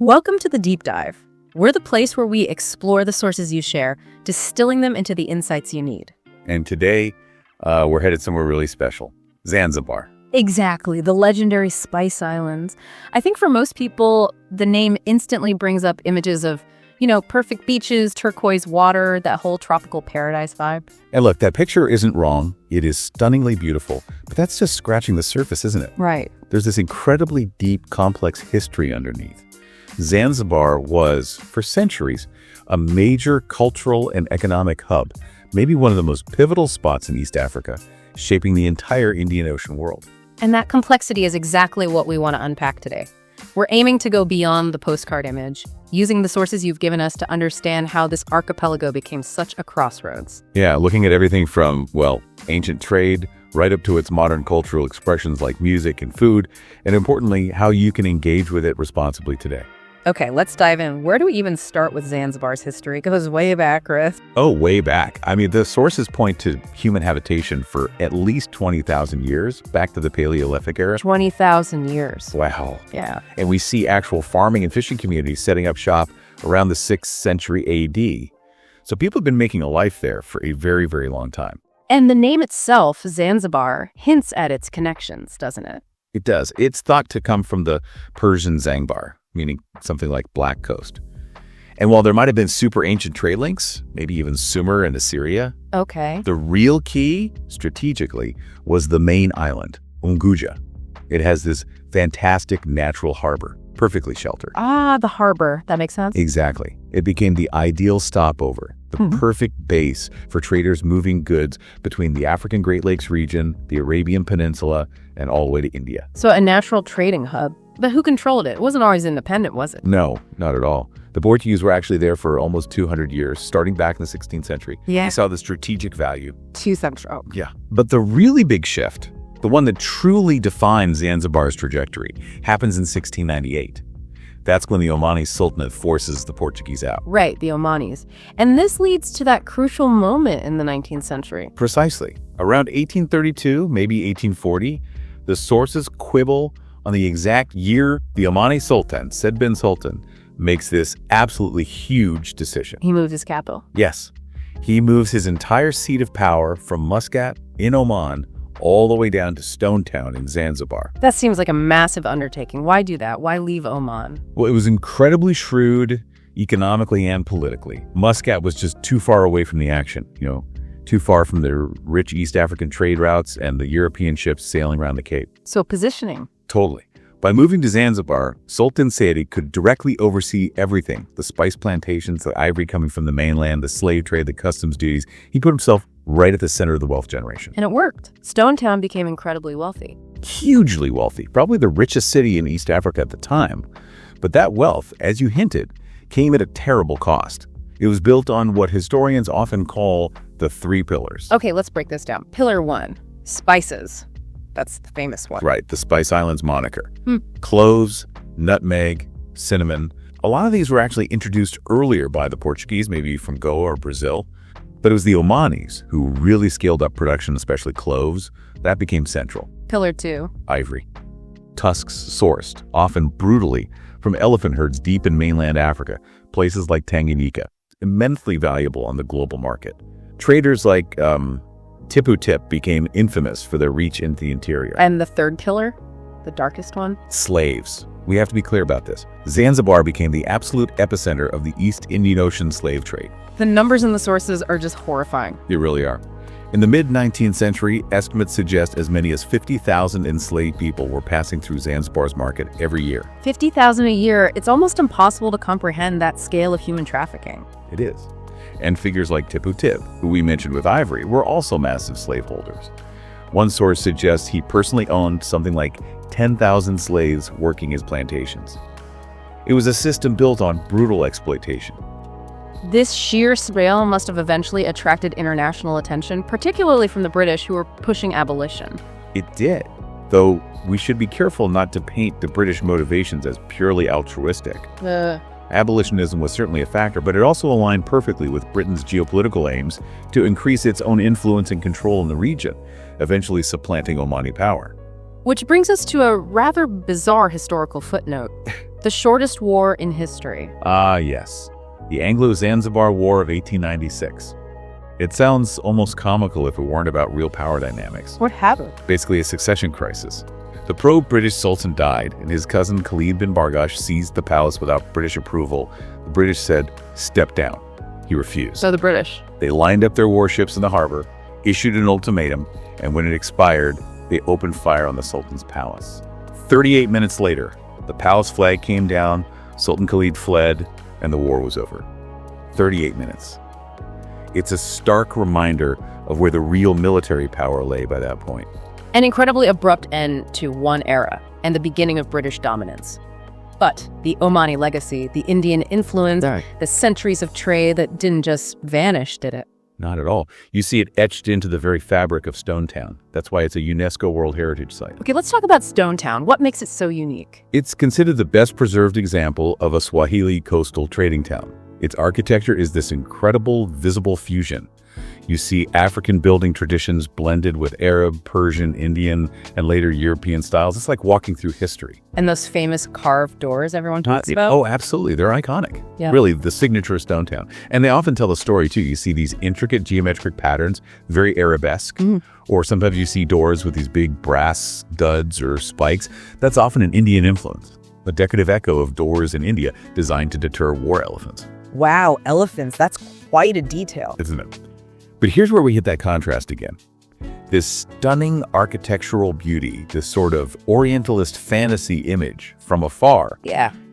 Welcome to the Deep Dive. We're the place where we explore the sources you share, distilling them into the insights you need. And today, we're headed somewhere really special, Zanzibar. Exactly, the legendary Spice Islands. I think for most people, the name instantly brings up images of, perfect beaches, turquoise water, that whole tropical paradise vibe. And look, that picture isn't wrong. It is stunningly beautiful, but that's just scratching the surface, isn't it? Right. There's this incredibly deep, complex history underneath. Zanzibar was, for centuries, a major cultural and economic hub, maybe one of the most pivotal spots in East Africa, shaping the entire Indian Ocean world. And that complexity is exactly what we want to unpack today. We're aiming to go beyond the postcard image, using the sources you've given us to understand how this archipelago became such a crossroads. Yeah, looking at everything from, ancient trade, right up to its modern cultural expressions like music and food, and importantly, how you can engage with it responsibly today. Okay, let's dive in. Where do we even start with Zanzibar's history? It goes way back, Chris. Oh, way back. The sources point to human habitation for at least 20,000 years, back to the Paleolithic era. 20,000 years. Wow. Yeah. And we see actual farming and fishing communities setting up shop around the 6th century AD. So people have been making a life there for a very, very long time. And the name itself, Zanzibar, hints at its connections, doesn't it? It does. It's thought to come from the Persian Zanzibar, meaning something like Black Coast. And while there might have been super ancient trade links, maybe even Sumer and Assyria, okay, the real key, strategically, was the main island, Unguja. It has this fantastic natural harbor, perfectly sheltered. Ah, the harbor. That makes sense. Exactly. It became the ideal stopover, the perfect base for traders moving goods between the African Great Lakes region, the Arabian Peninsula, and all the way to India. So a natural trading hub. But who controlled it? It wasn't always independent, was it? No, not at all. The Portuguese were actually there for almost 200 years, starting back in the 16th century. Yeah. They saw the strategic value. 2 centuries. Oh. Yeah. But the really big shift, the one that truly defines Zanzibar's trajectory, happens in 1698. That's when the Omani Sultanate forces the Portuguese out. Right, the Omanis. And this leads to that crucial moment in the 19th century. Precisely. Around 1832, maybe 1840, the sources quibble on the exact year the Omani Sultan, Said bin Sultan, makes this absolutely huge decision. He moved his capital. Yes. He moves his entire seat of power from Muscat in Oman all the way down to Stone Town in Zanzibar. That seems like a massive undertaking. Why do that? Why leave Oman? Well, it was incredibly shrewd economically and politically. Muscat was just too far away from the action, too far from the rich East African trade routes and the European ships sailing around the Cape. So positioning. Totally. By moving to Zanzibar, Sultan Said could directly oversee everything. The spice plantations, the ivory coming from the mainland, the slave trade, the customs duties. He put himself right at the center of the wealth generation. And it worked. Stone Town became incredibly wealthy. Hugely wealthy. Probably the richest city in East Africa at the time. But that wealth, as you hinted, came at a terrible cost. It was built on what historians often call the 3 pillars. Okay, let's break this down. Pillar 1, spices. That's the famous one. Right, the Spice Islands moniker. Cloves, nutmeg, cinnamon. A lot of these were actually introduced earlier by the Portuguese, maybe from Goa or Brazil. But it was the Omanis who really scaled up production, especially cloves. That became central. Pillar 2. Ivory. Tusks sourced, often brutally, from elephant herds deep in mainland Africa, places like Tanganyika. Immensely valuable on the global market. Traders like Tipu Tip became infamous for their reach into the interior. And the 3rd pillar, the darkest one? Slaves. We have to be clear about this. Zanzibar became the absolute epicenter of the East Indian Ocean slave trade. The numbers in the sources are just horrifying. They really are. In the mid-19th century, estimates suggest as many as 50,000 enslaved people were passing through Zanzibar's market every year. 50,000 a year. It's almost impossible to comprehend that scale of human trafficking. It is. And figures like Tipu Tip, who we mentioned with ivory, were also massive slaveholders. One source suggests he personally owned something like 10,000 slaves working his plantations. It was a system built on brutal exploitation. This sheer scale must have eventually attracted international attention, particularly from the British, who were pushing abolition. It did, though we should be careful not to paint the British motivations as purely altruistic. Abolitionism was certainly a factor, but it also aligned perfectly with Britain's geopolitical aims to increase its own influence and control in the region, eventually supplanting Omani power. Which brings us to a rather bizarre historical footnote. The shortest war in history. Ah, yes. The Anglo-Zanzibar War of 1896. It sounds almost comical if it weren't about real power dynamics. What happened? Basically a succession crisis. The pro-British Sultan died, and his cousin Khalid bin Bargash seized the palace without British approval. The British said, "Step down." He refused. So the British. They lined up their warships in the harbor, issued an ultimatum, and when it expired, they opened fire on the Sultan's palace. 38 minutes later, the palace flag came down, Sultan Khalid fled, and the war was over. 38 minutes. It's a stark reminder of where the real military power lay by that point. An incredibly abrupt end to one era and the beginning of British dominance. But the Omani legacy, the Indian influence, the centuries of trade that didn't just vanish, did it? Not at all. You see it etched into the very fabric of Stone Town. That's why it's a UNESCO World Heritage Site. Okay, let's talk about Stone Town. What makes it so unique? It's considered the best preserved example of a Swahili coastal trading town. Its architecture is this incredible visible fusion. You see African building traditions blended with Arab, Persian, Indian, and later European styles. It's like walking through history. And those famous carved doors everyone talks about? Oh, absolutely. They're iconic. Yeah. Really, the signature of Stone Town. And they often tell the story, too. You see these intricate geometric patterns, very Arabesque. Or sometimes you see doors with these big brass studs or spikes. That's often an Indian influence, a decorative echo of doors in India designed to deter war elephants. Wow, elephants. That's quite a detail. Isn't it? But here's where we hit that contrast again. This stunning architectural beauty, this sort of Orientalist fantasy image from afar,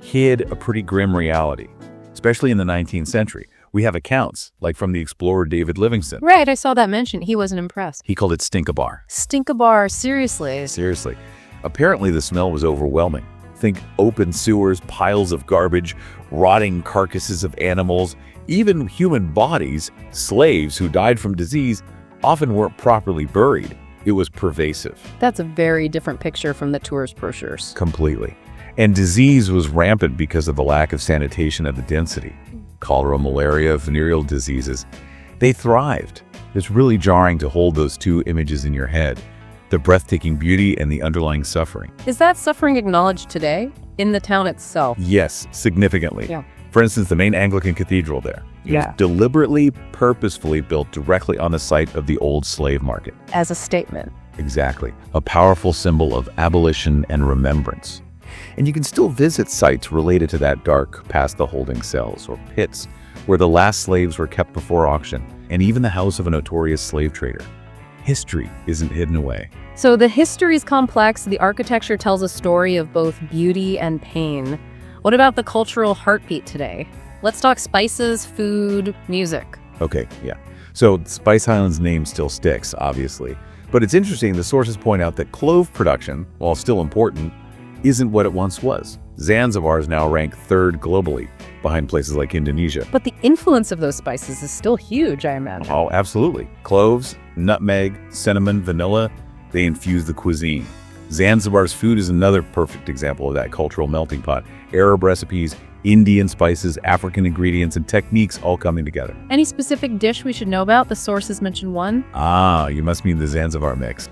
hid a pretty grim reality, especially in the 19th century. We have accounts, like from the explorer David Livingstone. Right, I saw that mentioned. He wasn't impressed. He called it Stink-a-bar. Stink-a-bar, seriously? Seriously. Apparently the smell was overwhelming. Think open sewers, piles of garbage, rotting carcasses of animals, even human bodies. Slaves who died from disease often weren't properly buried. It was pervasive. That's a very different picture from the tourist brochures. Completely. And disease was rampant because of the lack of sanitation and the density. Cholera, malaria, venereal diseases, they thrived. It's really jarring to hold those two images in your head, the breathtaking beauty and the underlying suffering. Is that suffering acknowledged today in the town itself? Yes, significantly. Yeah. For instance, the main Anglican cathedral there was deliberately, purposefully built directly on the site of the old slave market. As a statement. Exactly. A powerful symbol of abolition and remembrance. And you can still visit sites related to that dark past the holding cells or pits where the last slaves were kept before auction, and even the house of a notorious slave trader. History isn't hidden away. So the history is complex. The architecture tells a story of both beauty and pain. What about the cultural heartbeat today? Let's talk spices, food, music. Okay, yeah. So Spice Island's name still sticks, obviously. But it's interesting, the sources point out that clove production, while still important, isn't what it once was. Zanzibar is now ranked third globally, behind places like Indonesia. But the influence of those spices is still huge, I imagine. Oh, absolutely. Cloves, nutmeg, cinnamon, vanilla, they infuse the cuisine. Zanzibar's food is another perfect example of that cultural melting pot. Arab recipes, Indian spices, African ingredients, and techniques all coming together. Any specific dish we should know about? The sources mentioned one. Ah, you must mean the Zanzibar mix.